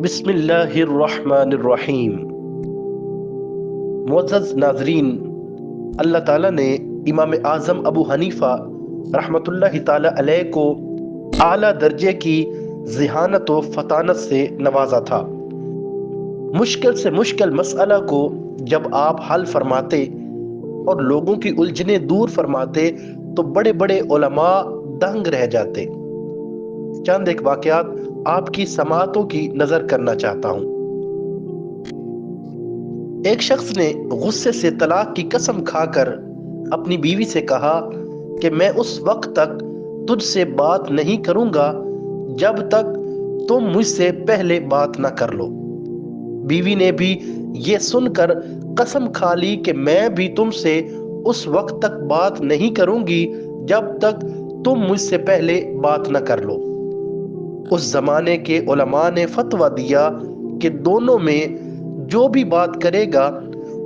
بسم اللہ الرحمن الرحیم۔ معزز ناظرین، اللہ تعالیٰ نے امام اعظم ابو حنیفہ رحمۃ اللہ تعالیٰ علیہ کو اعلیٰ درجے کی ذہانت و فطانت سے نوازا تھا۔ مشکل سے مشکل مسئلہ کو جب آپ حل فرماتے اور لوگوں کی الجھنیں دور فرماتے تو بڑے بڑے علماء دنگ رہ جاتے۔ چند ایک واقعات آپ کی سماعتوں کی نظر کرنا چاہتا ہوں۔ ایک شخص نے غصے سے طلاق کی قسم کھا کر اپنی بیوی سے کہا کہ میں اس وقت تک تجھ سے بات نہیں کروں گا جب تک تم مجھ سے پہلے بات نہ کر لو۔ بیوی نے بھی یہ سن کر قسم کھا لی کہ میں بھی تم سے اس وقت تک بات نہیں کروں گی جب تک تم مجھ سے پہلے بات نہ کر لو۔ اس زمانے کے علماء نے فتویٰ دیا کہ دونوں میں جو بھی بات کرے گا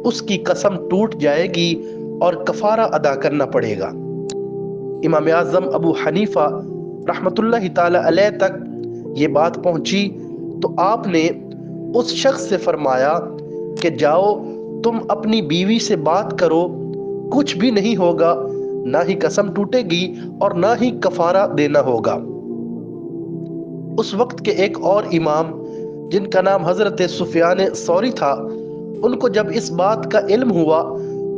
اس کی قسم ٹوٹ جائے گی اور کفارہ ادا کرنا پڑے گا۔ امام اعظم ابو حنیفہ رحمۃ اللہ تعالی علیہ تک یہ بات پہنچی تو آپ نے اس شخص سے فرمایا کہ جاؤ تم اپنی بیوی سے بات کرو، کچھ بھی نہیں ہوگا، نہ ہی قسم ٹوٹے گی اور نہ ہی کفارہ دینا ہوگا۔ اس وقت کے ایک اور امام جن کا نام حضرت سفیان ثوری تھا، ان کو جب اس بات کا علم ہوا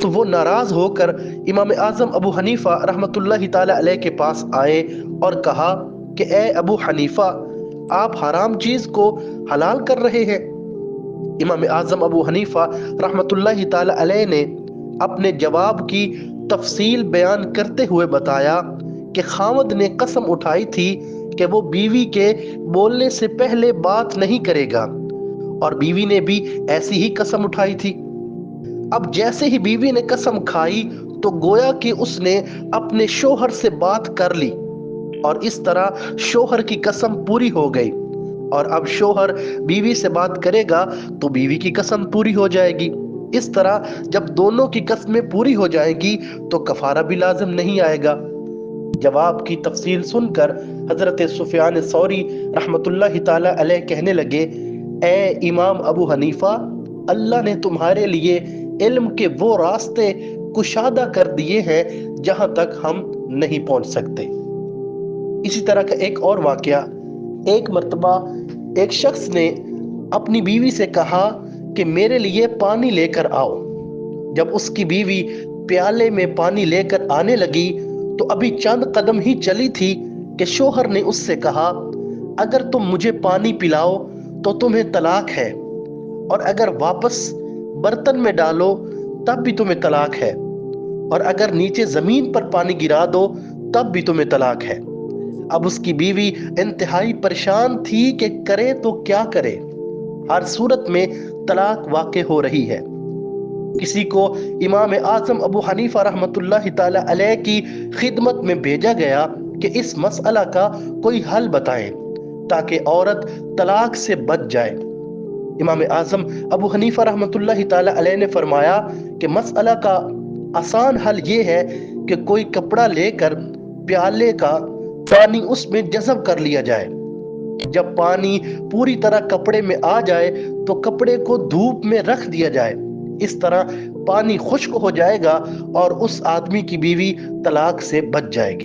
تو وہ ناراض ہو کر امام اعظم ابو حنیفہ رحمۃ اللہ تعالی علیہ کے پاس آئے اور کہا کہ اے ابو حنیفہ، آپ حرام چیز کو حلال کر رہے ہیں۔ امام اعظم ابو حنیفہ رحمۃ اللہ تعالی علیہ نے اپنے جواب کی تفصیل بیان کرتے ہوئے بتایا کہ خاوند نے قسم اٹھائی تھی کہ وہ بیوی کے بولنے سے پہلے بات نہیں کرے گا، اور بیوی نے بھی ایسی ہی قسم اٹھائی تھی۔ اب جیسے ہی بیوی نے قسم کھائی تو گویا کہ اس نے اپنے شوہر سے بات کر لی، اور اس طرح شوہر کی قسم پوری ہو گئی، اور اب شوہر بیوی سے بات کرے گا تو بیوی کی قسم پوری ہو جائے گی۔ اس طرح جب دونوں کی قسمیں پوری ہو جائیں گی تو کفارہ بھی لازم نہیں آئے گا۔ جواب کی تفصیل سن کر حضرت سفیان ثوری رحمۃ اللہ تعالی علیہ کہنے لگے، اے امام ابو حنیفہ، اللہ نے تمہارے لیے علم کے وہ راستے کشادہ کر دیے ہیں جہاں تک ہم نہیں پہنچ سکتے۔ اسی طرح کا ایک اور واقعہ، ایک مرتبہ ایک شخص نے اپنی بیوی سے کہا کہ میرے لیے پانی لے کر آؤ۔ جب اس کی بیوی پیالے میں پانی لے کر آنے لگی تو ابھی چند قدم ہی چلی تھی کہ شوہر نے اس سے کہا، اگر تم مجھے پانی پلاؤ تو تمہیں طلاق ہے، اور اگر واپس برتن میں ڈالو تب بھی تمہیں طلاق ہے، اور اگر نیچے زمین پر پانی گرا دو تب بھی تمہیں طلاق ہے۔ اب اس کی بیوی انتہائی پریشان تھی کہ کرے تو کیا کرے، ہر صورت میں طلاق واقع ہو رہی ہے۔ کسی کو امام اعظم ابو حنیفہ رحمۃ اللہ تعالی علیہ کی خدمت میں بھیجا گیا کہ اس مسئلہ کا کوئی حل بتائیں تاکہ عورت طلاق سے بچ جائے۔ امام اعظم ابو حنیفہ رحمۃ اللہ تعالی علیہ نے فرمایا کہ مسئلہ کا آسان حل یہ ہے کہ کوئی کپڑا لے کر پیالے کا پانی اس میں جذب کر لیا جائے۔ جب پانی پوری طرح کپڑے میں آ جائے تو کپڑے کو دھوپ میں رکھ دیا جائے، اس طرح پانی خشک ہو جائے گا اور اس آدمی کی بیوی طلاق سے بچ جائے گی۔